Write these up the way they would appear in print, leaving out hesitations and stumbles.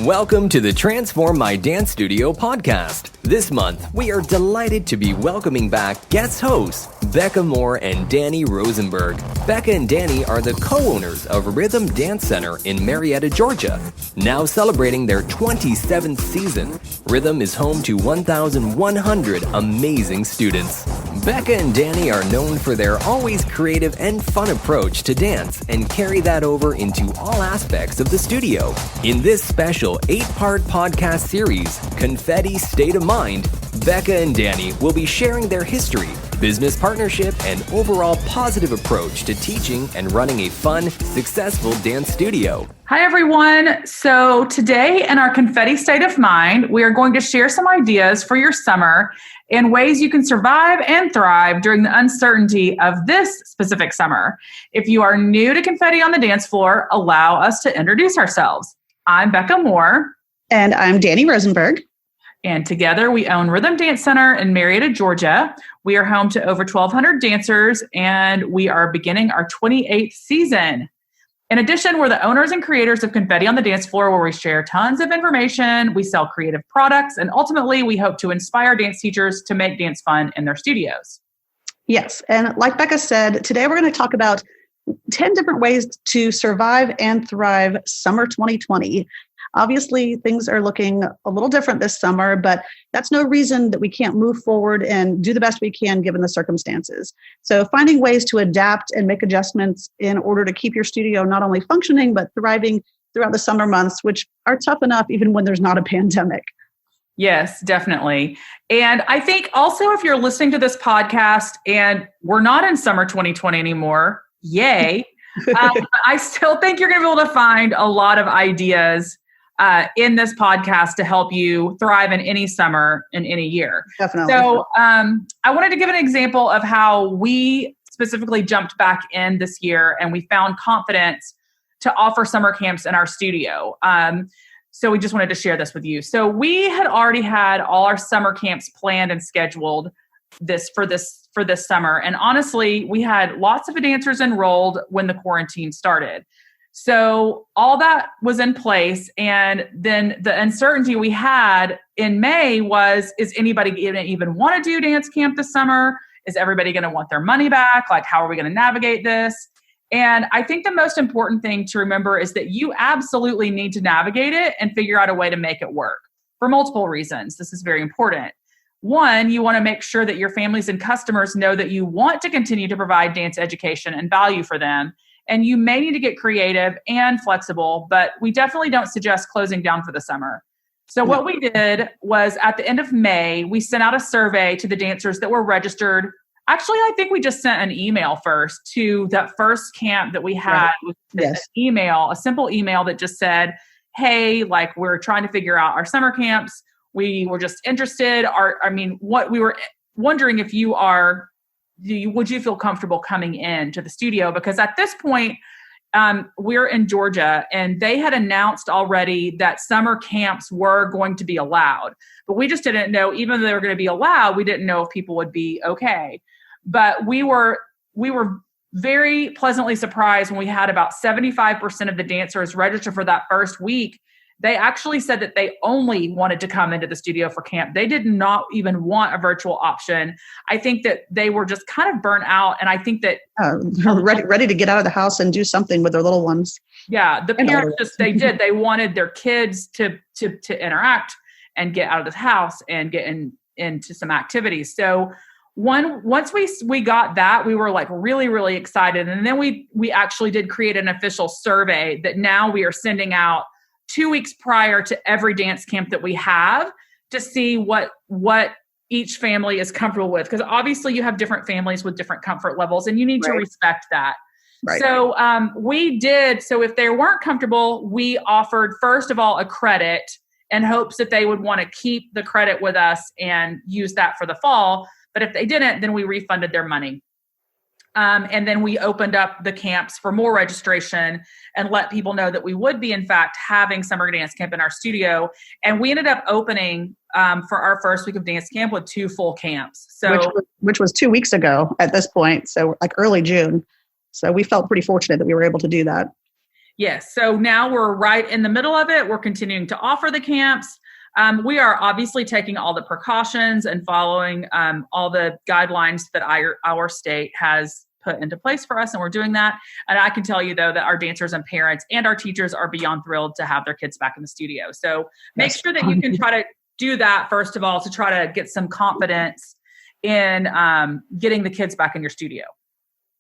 Welcome to the Transform My Dance Studio podcast. This month, we are delighted to be welcoming back guest hosts Becca Moore and Dani Rosenberg. Becca and Dani are the co-owners of Rhythm Dance Center in Marietta, Georgia. Now celebrating their 27th season, Rhythm is home to 1,100 amazing students. Becca and Dani are known for their always creative and fun approach to dance and carry that over into all aspects of the studio. In this special 8-part podcast series, Confetti State of Mind, Becca and Dani will be sharing their history, business partnership, and overall positive approach to teaching and running a fun, successful dance studio. Hi, everyone. So today in our Confetti State of Mind, we are going to share some ideas for your summer and ways you can survive and thrive during the uncertainty of this specific summer. If you are new to Confetti on the Dance Floor, allow us to introduce ourselves. I'm Becca Moore. And I'm Dani Rosenberg. And together we own Rhythm Dance Center in Marietta, Georgia. We are home to over 1,200 dancers, and we are beginning our 28th season. In addition, we're the owners and creators of Confetti on the Dance Floor, where we share tons of information, we sell creative products, and ultimately we hope to inspire dance teachers to make dance fun in their studios. Yes, and like Becca said, today we're going to talk about 10 different ways to survive and thrive summer 2020. Obviously, things are looking a little different this summer, but that's no reason that we can't move forward and do the best we can given the circumstances. So finding ways to adapt and make adjustments in order to keep your studio not only functioning, but thriving throughout the summer months, which are tough enough even when there's not a pandemic. Yes, definitely. And I think also if you're listening to this podcast and we're not in summer 2020 anymore, yay, I still think you're going to be able to find a lot of ideas in this podcast to help you thrive in any summer in any year. Definitely. So I wanted to give an example of how we specifically jumped back in this year and we found confidence to offer summer camps in our studio. So we just wanted to share this with you. So we had already had all our summer camps planned and scheduled for this summer. And honestly, we had lots of dancers enrolled when the quarantine started. So all that was in place. And then the uncertainty we had in May was, is anybody going to even want to do dance camp this summer? Is everybody going to want their money back? Like, how are we going to navigate this? And I think the most important thing to remember is that you absolutely need to navigate it and figure out a way to make it work for multiple reasons. This is very important. One, you want to make sure that your families and customers know that you want to continue to provide dance education and value for them. And you may need to get creative and flexible, but we definitely don't suggest closing down for the summer. So what we did was at the end of May, we sent out a survey to the dancers that were registered. Actually, I think we just sent an email first to that first camp that we had. Right. An email, a simple email that just said, hey, like, we're trying to figure out our summer camps. We were just interested. What we were wondering if would you feel comfortable coming in to the studio? Because at this point, we're in Georgia and they had announced already that summer camps were going to be allowed, but we just didn't know, even though they were going to be allowed, we didn't know if people would be okay. But we were very pleasantly surprised when we had about 75% of the dancers register for that first week. They actually said that they only wanted to come into the studio for camp. They did not even want a virtual option. I think that they were just kind of burnt out. And I think that ready to get out of the house and do something with their little ones. Yeah. The parents they wanted their kids to interact and get out of the house and get into some activities. So once we got that, we were like really, really excited. And then we actually did create an official survey that now we are sending out 2 weeks prior to every dance camp that we have to see what each family is comfortable with. Because obviously you have different families with different comfort levels and you need to respect that. Right. So we did. So if they weren't comfortable, we offered, first of all, a credit in hopes that they would want to keep the credit with us and use that for the fall. But if they didn't, then we refunded their money. And then we opened up the camps for more registration and let people know that we would be, in fact, having summer dance camp in our studio. And we ended up opening for our first week of dance camp with 2 full camps. So which was 2 weeks ago at this point. So like early June. So we felt pretty fortunate that we were able to do that. Yes. So now we're right in the middle of it. We're continuing to offer the camps. We are obviously taking all the precautions and following all the guidelines that our state has put into place for us, and we're doing that. And I can tell you, though, that our dancers and parents and our teachers are beyond thrilled to have their kids back in the studio. So make sure that you can try to do that, first of all, to try to get some confidence in getting the kids back in your studio.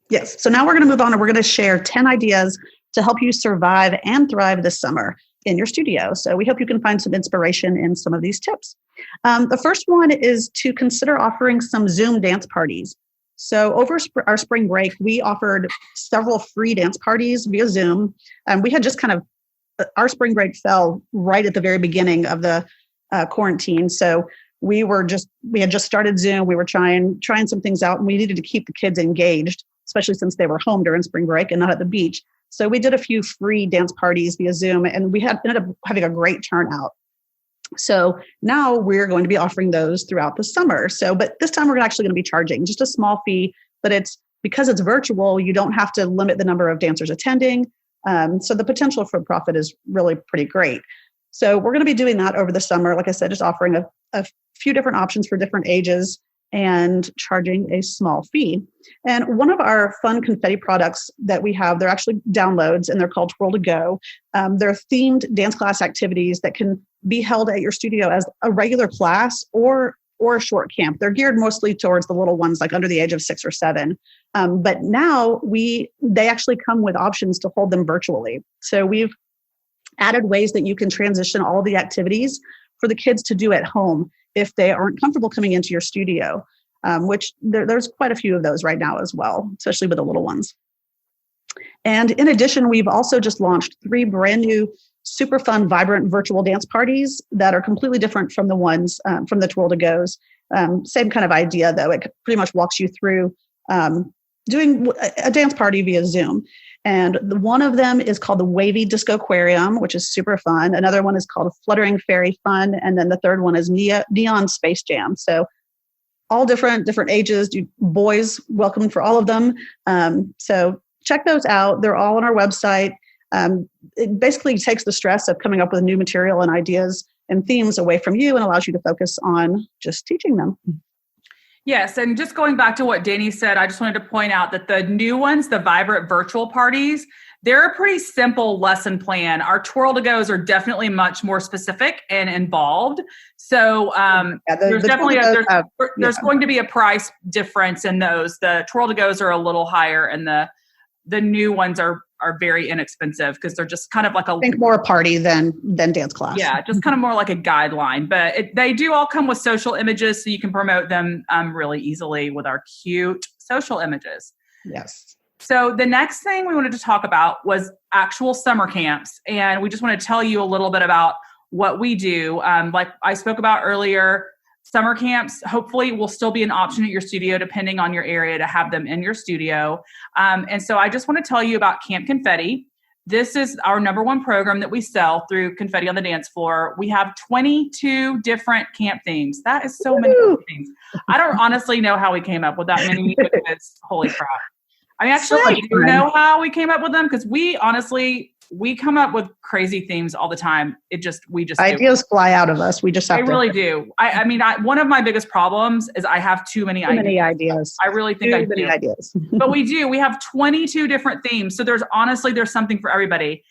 Yes. So now we're going to move on and we're going to share 10 ideas to help you survive and thrive this summer in your studio. So we hope you can find some inspiration in some of these tips. The first one is to consider offering some Zoom dance parties. So over our spring break, we offered several free dance parties via Zoom. We had just our spring break fell right at the very beginning of the quarantine. So we had just started Zoom. We were trying some things out, and we needed to keep the kids engaged, especially since they were home during spring break and not at the beach. So we did a few free dance parties via Zoom, and we ended up having a great turnout. So now we're going to be offering those throughout the summer. But this time we're actually going to be charging just a small fee, but because it's virtual, you don't have to limit the number of dancers attending. So the potential for profit is really pretty great. So we're going to be doing that over the summer. Like I said, just offering a few different options for different ages and charging a small fee. And one of our fun confetti products that we have, they're actually downloads, and they're called Twirl to Go. They're themed dance class activities that can be held at your studio as a regular class or a short camp. They're geared mostly towards the little ones, like under the age of 6 or 7. But now they actually come with options to hold them virtually. So we've added ways that you can transition all the activities for the kids to do at home if they aren't comfortable coming into your studio, which there's quite a few of those right now as well, especially with the little ones. And in addition, we've also just launched 3 brand new, super fun, vibrant virtual dance parties that are completely different from the ones from the Twirl to Go's. Same kind of idea, though. It pretty much walks you through doing a dance party via Zoom. And one of them is called the Wavy Disco Aquarium, which is super fun. Another one is called Fluttering Fairy Fun. And then the third one is Neon Space Jam. So all different ages, boys, welcome for all of them. So check those out. They're all on our website. It basically takes the stress of coming up with new material and ideas and themes away from you and allows you to focus on just teaching them. Yes, and just going back to what Dani said, I just wanted to point out that the new ones, the vibrant virtual parties, they're a pretty simple lesson plan. Our Twirl to Go's are definitely much more specific and involved. So there's going to be a price difference in those. The Twirl to Go's are a little higher, and the new ones are very inexpensive because they're just kind of like more a party than dance class. Yeah, just kind of more like a guideline. But they do all come with social images, so you can promote them really easily with our cute social images. Yes. So the next thing we wanted to talk about was actual summer camps. And we just want to tell you a little bit about what we do. Like I spoke about earlier, summer camps hopefully will still be an option at your studio, depending on your area, to have them in your studio. And so I just want to tell you about Camp Confetti. This is our #1 program that we sell through Confetti on the Dance Floor. We have 22 different camp themes. That is so many things. I don't honestly know how we came up with that many, because holy crap. I mean, actually, I do know how we came up with them, because we come up with crazy themes all the time. We just ideas fly out of us. We just have to. They really do. I mean, one of my biggest problems is I have too many ideas. I really think I do. Too many ideas. But we do. We have 22 different themes. So there's something for everybody.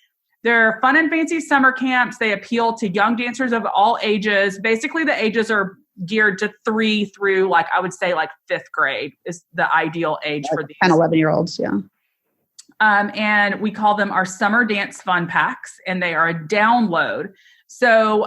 They're fun and fancy summer camps. They appeal to young dancers of all ages. Basically, the ages are geared to 3 through, I would say 5th grade is the ideal age for these. 10, 11-year-olds, yeah. And we call them our summer dance fun packs, and they are a download. So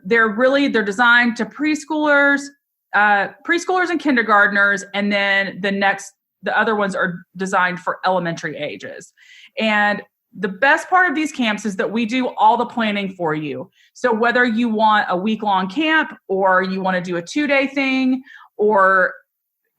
they're designed to preschoolers and kindergartners, and then the other ones are designed for elementary ages. And the best part of these camps is that we do all the planning for you. So whether you want a week-long camp, or you want to do a 2-day thing, or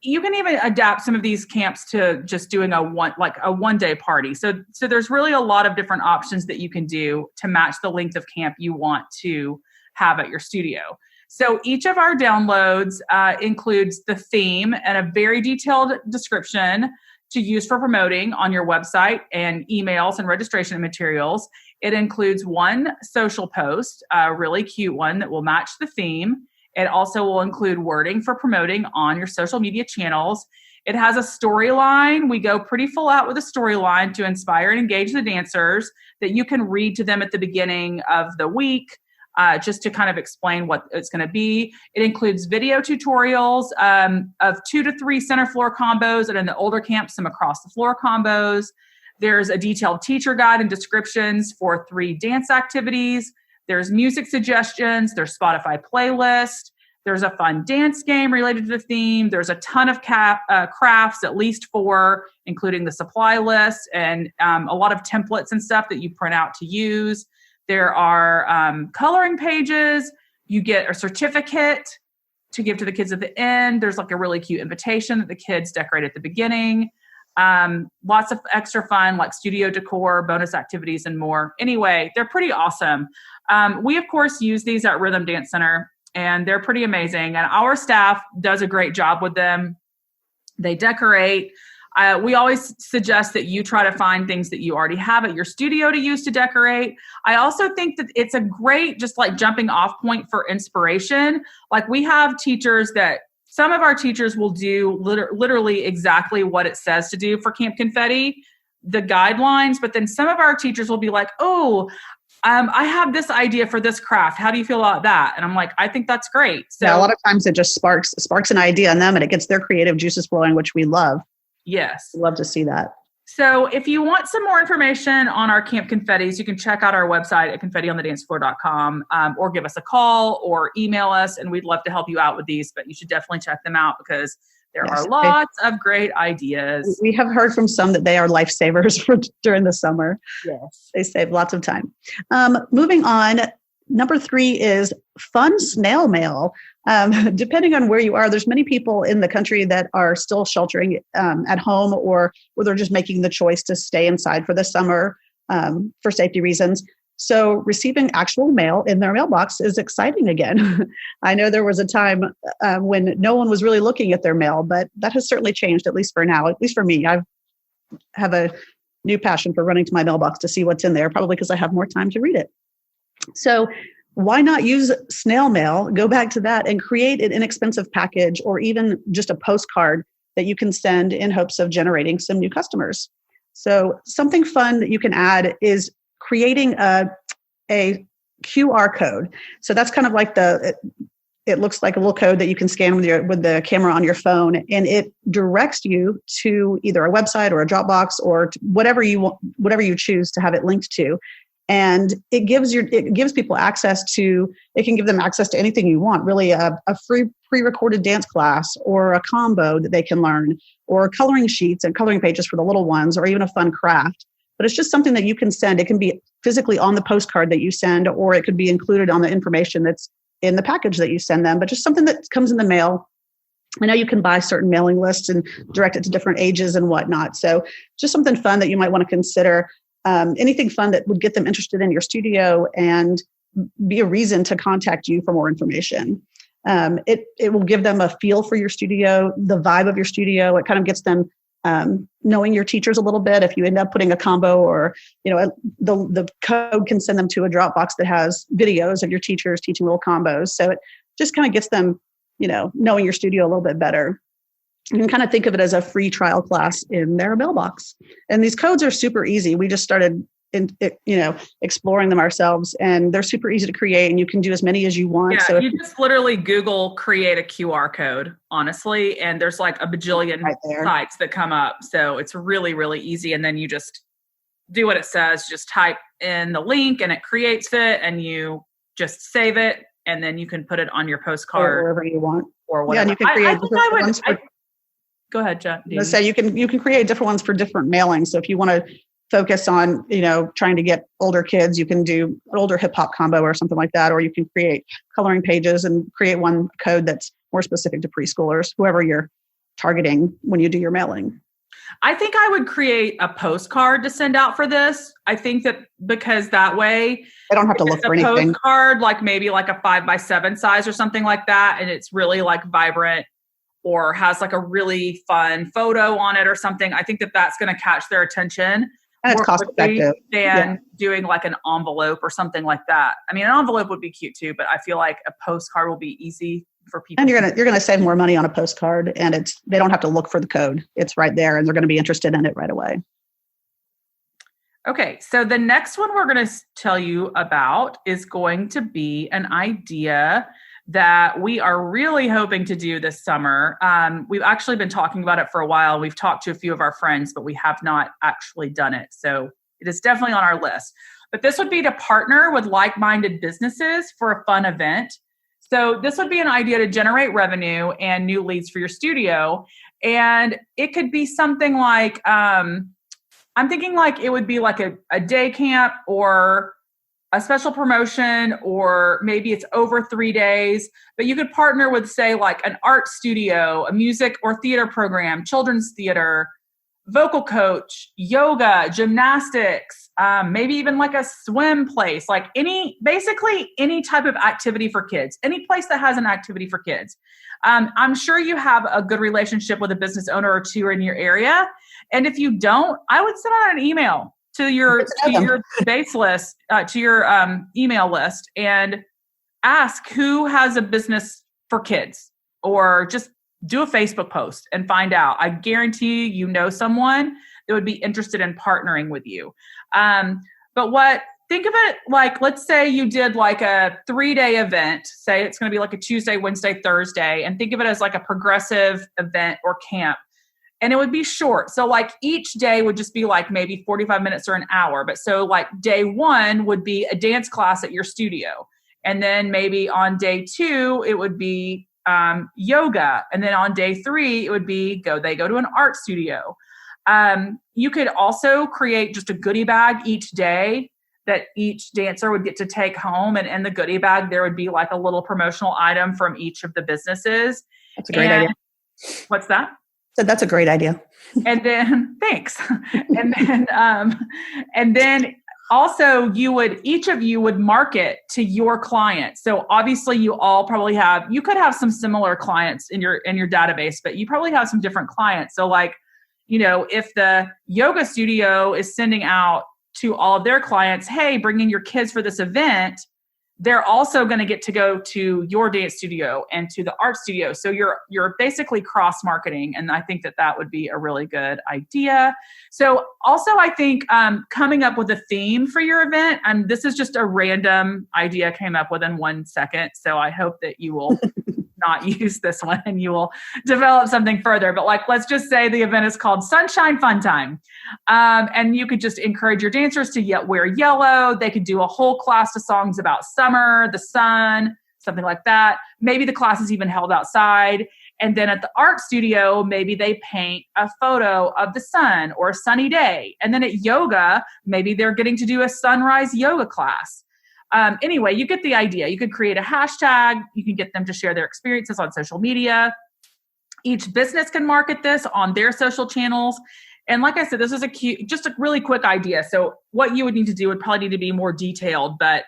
you can even adapt some of these camps to just doing a 1-day party. So there's really a lot of different options that you can do to match the length of camp you want to have at your studio. So each of our downloads includes the theme and a very detailed description to use for promoting on your website and emails and registration materials. It includes one social post, a really cute one that will match the theme. It also will include wording for promoting on your social media channels. It has a storyline. We go pretty full out with a storyline to inspire and engage the dancers that you can read to them at the beginning of the week, just to kind of explain what it's going to be. It includes video tutorials of 2 to 3 center floor combos, and in the older camps, some across the floor combos. There's a detailed teacher guide and descriptions for 3 dance activities. There's music suggestions. There's Spotify playlist. There's a fun dance game related to the theme. There's a ton of crafts, at least 4, including the supply list, and a lot of templates and stuff that you print out to use. There are coloring pages. You get a certificate to give to the kids at the end. There's like a really cute invitation that the kids decorate at the beginning. Lots of extra fun, like studio decor, bonus activities, and more. Anyway, they're pretty awesome. We, of course, use these at Rhythm Dance Center, and they're pretty amazing. And our staff does a great job with them. They decorate. We always suggest that you try to find things that you already have at your studio to use to decorate. I also think that it's a great, just like jumping off point for inspiration. Like we have teachers that some of our teachers will do literally exactly what it says to do for Camp Confetti, the guidelines, but then some of our teachers will be like, oh, I have this idea for this craft. How do you feel about that? And I'm like, I think that's great. So yeah, a lot of times it just sparks an idea in them and it gets their creative juices flowing, which we love. Yes. We love to see that. So if you want some more information on our Camp Confettis, you can check out our website at confettionthedancefloor.com, or give us a call or email us, and we'd love to help you out with these. But you should definitely check them out because there are lots of great ideas. We have heard from some that they are lifesavers for during the summer. Yes. They save lots of time. Moving on, number 3 is fun snail mail. Depending on where you are, there's many people in the country that are still sheltering at home, or they're just making the choice to stay inside for the summer for safety reasons. So receiving actual mail in their mailbox is exciting again. I know there was a time when no one was really looking at their mail, but that has certainly changed, at least for now, at least for me. I have a new passion for running to my mailbox to see what's in there, probably because I have more time to read it. So why not use snail mail, go back to that, and create an inexpensive package or even just a postcard that you can send in hopes of generating some new customers. So something fun that you can add is creating a QR code. So that's kind of like it looks like a little code that you can scan with the camera on your phone, and it directs you to either a website or a Dropbox or whatever you choose to have it linked to. And it gives people access to, it can give them access to anything you want, really a free pre-recorded dance class or a combo that they can learn, or coloring sheets and coloring pages for the little ones, or even a fun craft. But it's just something that you can send. It can be physically on the postcard that you send, or it could be included on the information that's in the package that you send them, but just something that comes in the mail. I know you can buy certain mailing lists and direct it to different ages and whatnot. So just something fun that you might want to consider. Anything fun that would get them interested in your studio and be a reason to contact you for more information. It will give them a feel for your studio, the vibe of your studio. It kind of gets them knowing your teachers a little bit. If you end up putting a combo, or the code can send them to a Dropbox that has videos of your teachers teaching little combos. So it just kind of gets them, knowing your studio a little bit better. You can kind of think of it as a free trial class in their mailbox. And these codes are super easy. We just started exploring them ourselves, and they're super easy to create, and you can do as many as you want. Yeah, so you just literally Google create a QR code, honestly, and there's like a bajillion sites that come up. So it's really, really easy. And then you just do what it says, just type in the link and it creates it, and you just save it, and then you can put it on your postcard or wherever you want, or whatever. Yeah, and you can create go ahead, Jeff. Let's say you can create different ones for different mailings. So if you want to focus on, trying to get older kids, you can do an older hip hop combo or something like that, or you can create coloring pages and create one code that's more specific to preschoolers, whoever you're targeting when you do your mailing. I think I would create a postcard to send out for this. I think that because that way I don't have to look for anything. Postcard, like maybe like a 5x7 size or something like that, and it's really like vibrant or has like a really fun photo on it or something, I think that that's going to catch their attention. And it's cost effective than doing like an envelope or something like that. I mean, an envelope would be cute too, but I feel like a postcard will be easy for people. And you're gonna save more money on a postcard, and they don't have to look for the code. It's right there, and they're going to be interested in it right away. Okay, so the next one we're going to tell you about is going to be an idea that we are really hoping to do this summer. We've actually been talking about it for a while. We've talked to a few of our friends, but we have not actually done it. So it is definitely on our list. But this would be to partner with like-minded businesses for a fun event. So this would be an idea to generate revenue and new leads for your studio. And it could be something like, I'm thinking like it would be like a day camp or a special promotion, or maybe it's over 3 days, but you could partner with, say, like an art studio, a music or theater program, children's theater, vocal coach, yoga, gymnastics, maybe even like a swim place, like basically any type of activity for kids, any place that has an activity for kids. I'm sure you have a good relationship with a business owner or two in your area. And if you don't, I would send out an email to your base list, to your email list, and ask who has a business for kids, or just do a Facebook post and find out. I guarantee you know someone that would be interested in partnering with you. Think of it like, let's say you did like a 3-day event, say it's going to be like a Tuesday, Wednesday, Thursday, and think of it as like a progressive event or camp. And it would be short. So like each day would just be like maybe 45 minutes or an hour. But so like day 1 would be a dance class at your studio. And then maybe on day 2, it would be yoga. And then on day 3, it would be they go to an art studio. You could also create just a goodie bag each day that each dancer would get to take home. And in the goodie bag, there would be like a little promotional item from each of the businesses. That's a great idea. What's that? So that's a great idea. And then, thanks. And then also each of you would market to your clients. So obviously you all probably you could have some similar clients in your database, but you probably have some different clients. So like, if the yoga studio is sending out to all of their clients, hey, bring in your kids for this event, they're also going to get to go to your dance studio and to the art studio. So you're basically cross-marketing. And I think that would be a really good idea. So also I think coming up with a theme for your event, and this is just a random idea I came up with in 1 second. So I hope that you will not use this one and you will develop something further. But like, let's just say the event is called Sunshine Fun Time. And you could just encourage your dancers to wear yellow. They could do a whole class of songs about summer, the sun, something like that. Maybe the class is even held outside. And then at the art studio, maybe they paint a photo of the sun or a sunny day. And then at yoga, maybe they're getting to do a sunrise yoga class. Anyway, you get the idea. You could create a hashtag. You can get them to share their experiences on social media. Each business can market this on their social channels. And like I said, this is just a really quick idea. So what you would need to do would probably need to be more detailed, but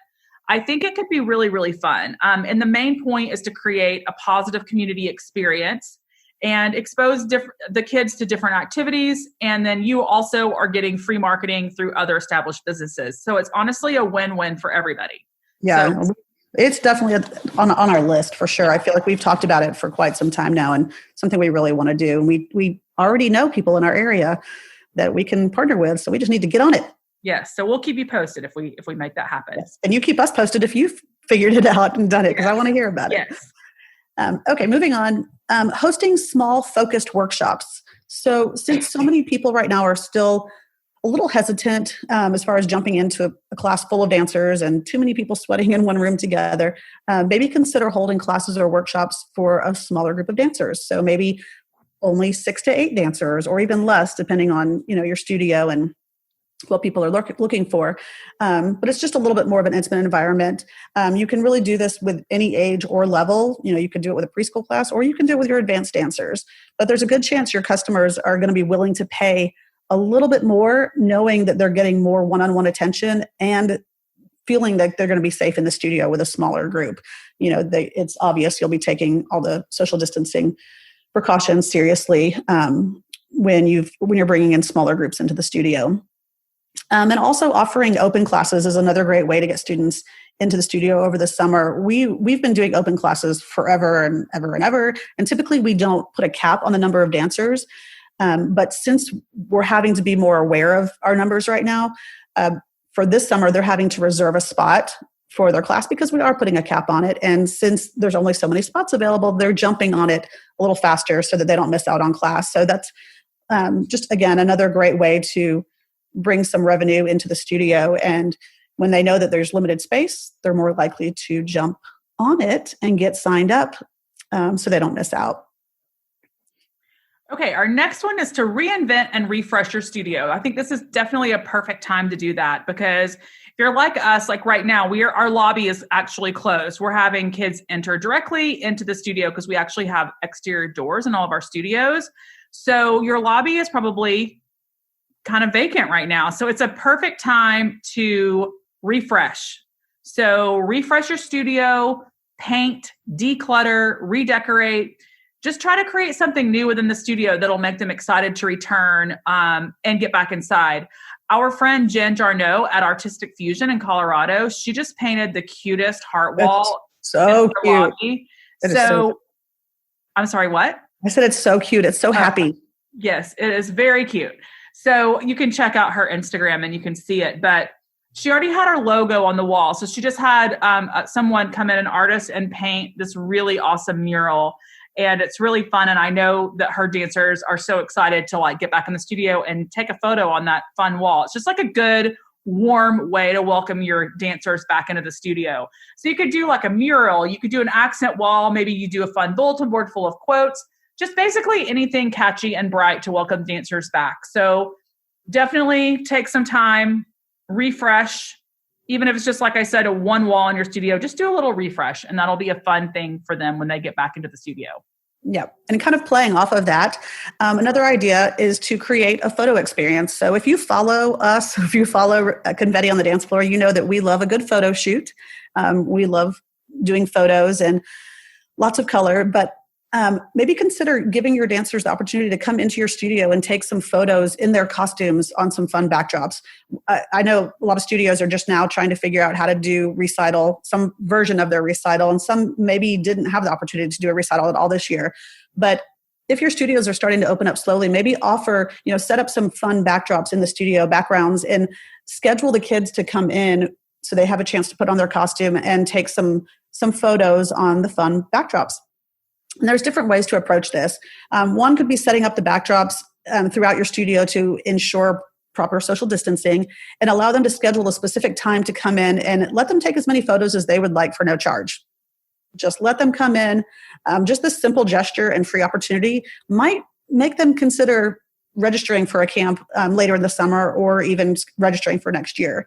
I think it could be really, really fun. And the main point is to create a positive community experience and expose the kids to different activities. And then you also are getting free marketing through other established businesses. So it's honestly a win-win for everybody. Yeah, so, it's definitely on our list for sure. I feel like we've talked about it for quite some time now, and something we really want to do. And we already know people in our area that we can partner with, so we just need to get on it. Yes. So we'll keep you posted if we make that happen. Yes. And you keep us posted if you've figured it out and done it, because I want to hear about it. Yes. Okay, moving on. Hosting small focused workshops. So since so many people right now are still a little hesitant as far as jumping into a class full of dancers and too many people sweating in one room together, maybe consider holding classes or workshops for a smaller group of dancers. So maybe only 6 to 8 dancers, or even less, depending on your studio and what people are looking for. But it's just a little bit more of an intimate environment. You can really do this with any age or level. You can do it with a preschool class, or you can do it with your advanced dancers. But there's a good chance your customers are going to be willing to pay a little bit more, knowing that they're getting more one-on-one attention and feeling that they're going to be safe in the studio with a smaller group. It's obvious you'll be taking all the social distancing precautions seriously when you're bringing in smaller groups into the studio. And also offering open classes is another great way to get students into the studio over the summer. We've been doing open classes forever and ever and ever. And typically we don't put a cap on the number of dancers. But since we're having to be more aware of our numbers right now, for this summer, they're having to reserve a spot for their class because we are putting a cap on it. And since there's only so many spots available, they're jumping on it a little faster so that they don't miss out on class. So that's just, again, another great way to bring some revenue into the studio. And when they know that there's limited space, they're more likely to jump on it and get signed up so they don't miss out. Okay, our next one is to reinvent and refresh your studio. I think this is definitely a perfect time to do that because if you're like us, like right now, our lobby is actually closed. We're having kids enter directly into the studio because we actually have exterior doors in all of our studios. So your lobby is probably kind of vacant right now. So it's a perfect time to refresh. So refresh your studio, paint, declutter, redecorate. Just try to create something new within the studio that'll make them excited to return and get back inside. Our friend Jen Jarneau at Artistic Fusion in Colorado, she just painted the cutest heart wall. So cute. So I'm sorry, what? I said it's so cute. It's so happy. Yes, it is very cute. So you can check out her Instagram and you can see it. But she already had her logo on the wall. So she just had someone come in, an artist, and paint this really awesome mural. And it's really fun. And I know that her dancers are so excited to like get back in the studio and take a photo on that fun wall. It's just like a good, warm way to welcome your dancers back into the studio. So you could do like a mural. You could do an accent wall. Maybe you do a fun bulletin board full of quotes. Just basically anything catchy and bright to welcome dancers back. So definitely take some time, refresh. Even if it's just, like I said, a one wall in your studio, just do a little refresh and that'll be a fun thing for them when they get back into the studio. Yeah. And kind of playing off of that, another idea is to create a photo experience. So if you follow us, if you follow Confetti on the Dance Floor, you know that we love a good photo shoot. We love doing photos and lots of color, but maybe consider giving your dancers the opportunity to come into your studio and take some photos in their costumes on some fun backdrops. I know a lot of studios are just now trying to figure out how to do recital, some version of their recital, and some maybe didn't have the opportunity to do a recital at all this year. But if your studios are starting to open up slowly, maybe offer, set up some fun backdrops in the studio, backgrounds, and schedule the kids to come in so they have a chance to put on their costume and take some photos on the fun backdrops. And there's different ways to approach this. One could be setting up the backdrops throughout your studio to ensure proper social distancing and allow them to schedule a specific time to come in and let them take as many photos as they would like for no charge. Just let them come in. Just this simple gesture and free opportunity might make them consider registering for a camp later in the summer or even registering for next year.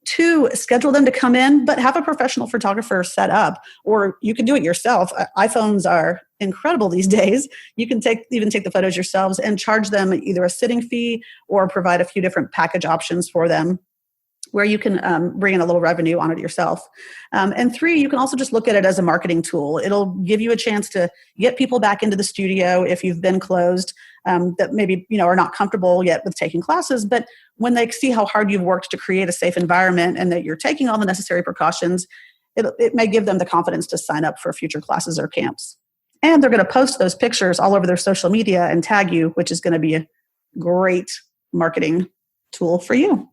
Two, schedule them to come in, but have a professional photographer set up, or you can do it yourself. iPhones are incredible these days. You can even take the photos yourselves and charge them either a sitting fee or provide a few different package options for them where you can bring in a little revenue on it yourself. And three, you can also just look at it as a marketing tool. It'll give you a chance to get people back into the studio if you've been closed, that maybe are not comfortable yet with taking classes. But when they see how hard you've worked to create a safe environment and that you're taking all the necessary precautions, it may give them the confidence to sign up for future classes or camps. And they're going to post those pictures all over their social media and tag you, which is going to be a great marketing tool for you.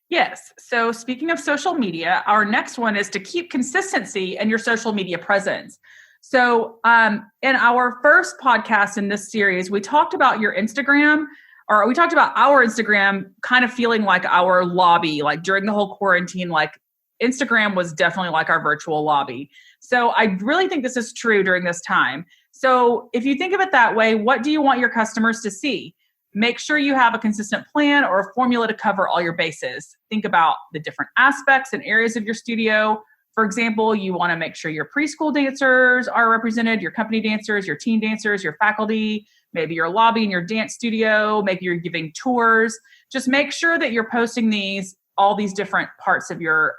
Yes. So speaking of social media, our next one is to keep consistency in your social media presence. So in our first podcast in this series, we talked about your Instagram, or we talked about our Instagram kind of feeling like our lobby, like during the whole quarantine, like Instagram was definitely like our virtual lobby. So I really think this is true during this time. So if you think of it that way, what do you want your customers to see? Make sure you have a consistent plan or a formula to cover all your bases. Think about the different aspects and areas of your studio. For example, you want to make sure your preschool dancers are represented, your company dancers, your teen dancers, your faculty, maybe your lobby and your dance studio, maybe you're giving tours. Just make sure that you're posting all these different parts of your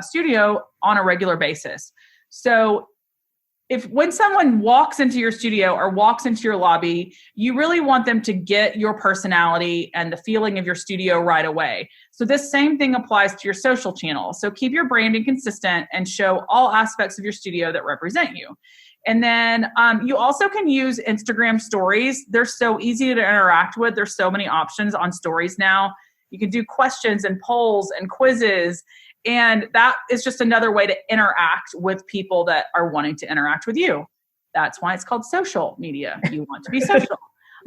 studio on a regular basis. So when someone walks into your studio or walks into your lobby, you really want them to get your personality and the feeling of your studio right away. So this same thing applies to your social channels. So keep your branding consistent and show all aspects of your studio that represent you. And then you also can use Instagram stories. They're so easy to interact with. There's so many options on stories now. You can do questions and polls and quizzes. And that is just another way to interact with people that are wanting to interact with you. That's why it's called social media. You want to be social.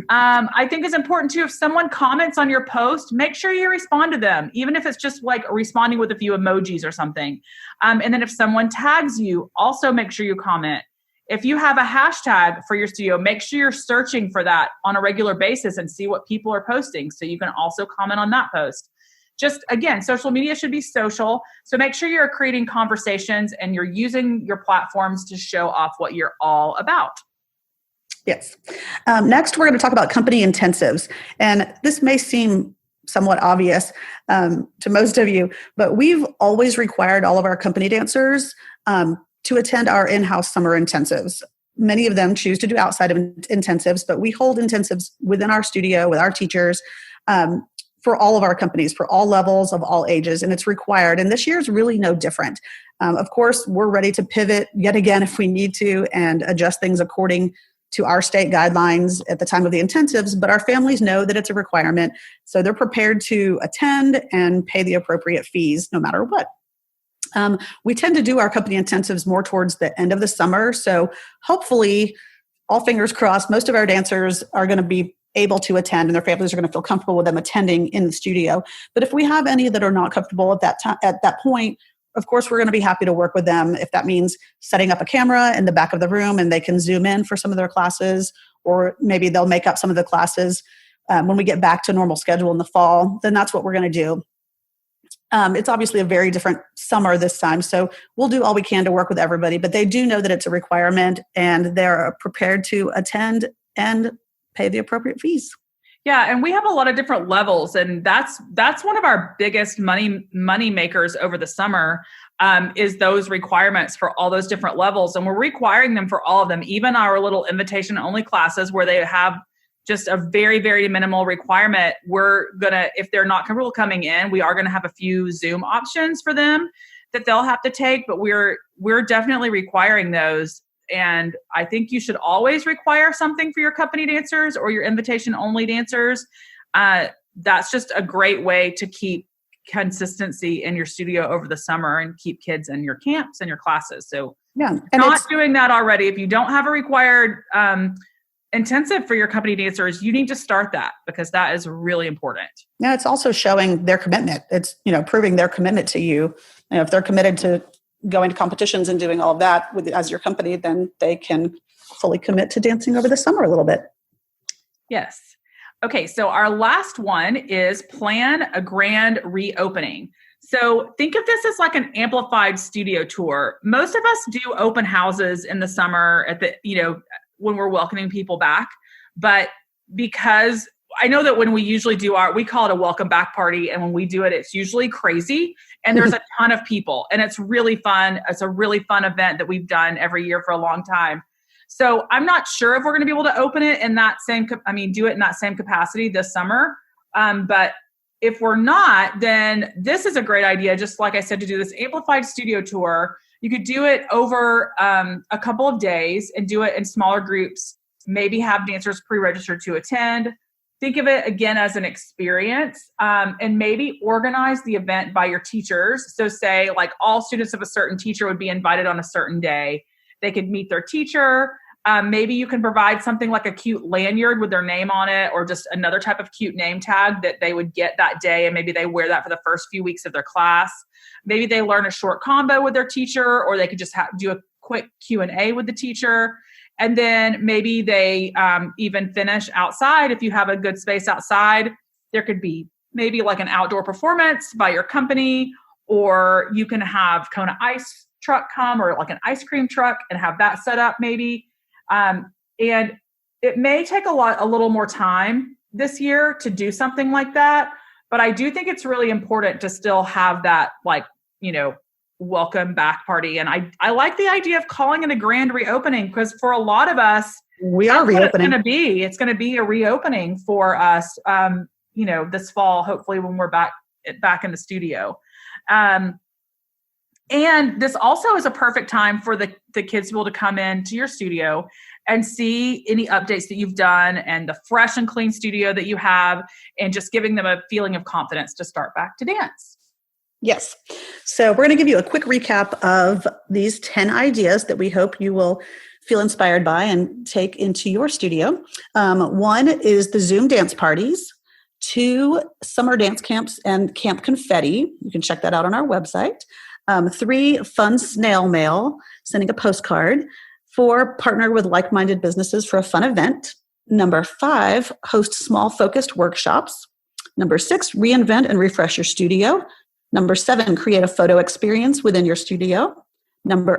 I think it's important too, if someone comments on your post, make sure you respond to them, even if it's just like responding with a few emojis or something. And then if someone tags you, also make sure you comment. If you have a hashtag for your studio, make sure you're searching for that on a regular basis and see what people are posting, so you can also comment on that post. Just again, social media should be social. So make sure you're creating conversations and you're using your platforms to show off what you're all about. Yes. Next, we're going to talk about company intensives. And this may seem somewhat obvious to most of you, but we've always required all of our company dancers to attend our in-house summer intensives. Many of them choose to do outside of intensives, but we hold intensives within our studio with our teachers for all of our companies, for all levels of all ages, and it's required. And this year is really no different. Of course, we're ready to pivot yet again if we need to and adjust things according to our state guidelines at the time of the intensives, but our families know that it's a requirement, so they're prepared to attend and pay the appropriate fees no matter what. We tend to do our company intensives more towards the end of the summer, so hopefully, all fingers crossed, most of our dancers are going to be able to attend and their families are going to feel comfortable with them attending in the studio. But if we have any that are not comfortable at that point, of course, we're going to be happy to work with them. If that means setting up a camera in the back of the room and they can zoom in for some of their classes, or maybe they'll make up some of the classes when we get back to normal schedule in the fall, then that's what we're going to do. It's obviously a very different summer this time, so we'll do all we can to work with everybody, but they do know that it's a requirement and they're prepared to attend and pay the appropriate fees. Yeah, and we have a lot of different levels, and that's one of our biggest money makers over the summer is those requirements for all those different levels, and we're requiring them for all of them, even our little invitation-only classes where they have just a very, very minimal requirement. We're gonna, if they're not comfortable coming in, we are gonna have a few Zoom options for them that they'll have to take, but we're definitely requiring those. And I think you should always require something for your company dancers or your invitation-only dancers. That's just a great way to keep consistency in your studio over the summer and keep kids in your camps and your classes. So yeah, and not doing that already. If you don't have a required intensive for your company dancers, you need to start that, because that is really important. Yeah, it's also showing their commitment. It's, proving their commitment to you. If they're committed to going to competitions and doing all of that as your company, then they can fully commit to dancing over the summer a little bit. Yes. Okay, so our last one is plan a grand reopening. So think of this as like an amplified studio tour. Most of us do open houses in the summer at the, when we're welcoming people back. But because I know that when we usually do we call it a welcome back party. And when we do it, it's usually crazy. And there's a ton of people and it's really fun. It's a really fun event that we've done every year for a long time. So I'm not sure if we're going to be able to open it in that same, do it in that same capacity this summer. But if we're not, then this is a great idea. Just like I said, to do this amplified studio tour, you could do it over a couple of days and do it in smaller groups, maybe have dancers pre-registered to attend. Think of it again as an experience, and maybe organize the event by your teachers. So say like all students of a certain teacher would be invited on a certain day. They could meet their teacher. Maybe you can provide something like a cute lanyard with their name on it, or just another type of cute name tag that they would get that day. And maybe they wear that for the first few weeks of their class. Maybe they learn a short combo with their teacher, or they could just do a quick Q&A with the teacher. And then maybe they even finish outside. If you have a good space outside, there could be maybe like an outdoor performance by your company, or you can have Kona Ice truck come, or like an ice cream truck, and have that set up maybe. And it may take a little more time this year to do something like that, but I do think it's really important to still have that, like, welcome back party. And I like the idea of calling it a grand reopening, because for a lot of us, we are reopening. It's going to be a reopening for us, this fall, hopefully when we're back in the studio. And this also is a perfect time for the kids to be able to come into your studio and see any updates that you've done and the fresh and clean studio that you have, and just giving them a feeling of confidence to start back to dance. Yes. So we're going to give you a quick recap of these 10 ideas that we hope you will feel inspired by and take into your studio. 1 is the Zoom dance parties. 2, summer dance camps and Camp Confetti. You can check that out on our website. 3, fun snail mail, sending a postcard. 4, partner with like-minded businesses for a fun event. 5, host small focused workshops. 6, reinvent and refresh your studio. 7, create a photo experience within your studio.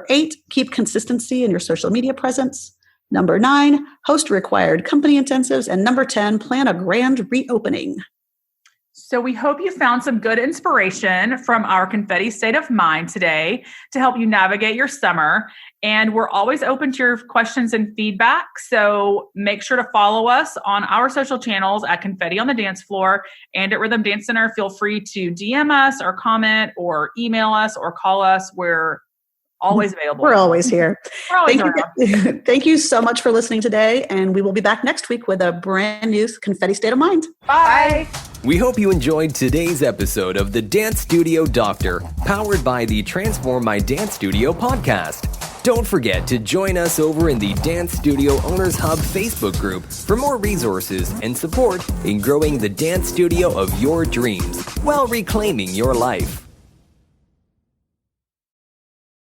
8, keep consistency in your social media presence. 9, host required company intensives. And 10, plan a grand reopening. So we hope you found some good inspiration from our Confetti State of Mind today to help you navigate your summer. And we're always open to your questions and feedback. So make sure to follow us on our social channels at Confetti on the Dance Floor and at Rhythm Dance Center. Feel free to DM us or comment or email us or call us. We're always available. We're always here. We're always around. Thank you so much for listening today. And we will be back next week with a brand new Confetti State of Mind. Bye. We hope you enjoyed today's episode of the Dance Studio Doctor, powered by the Transform My Dance Studio podcast. Don't forget to join us over in the Dance Studio Owners Hub Facebook group for more resources and support in growing the dance studio of your dreams while reclaiming your life.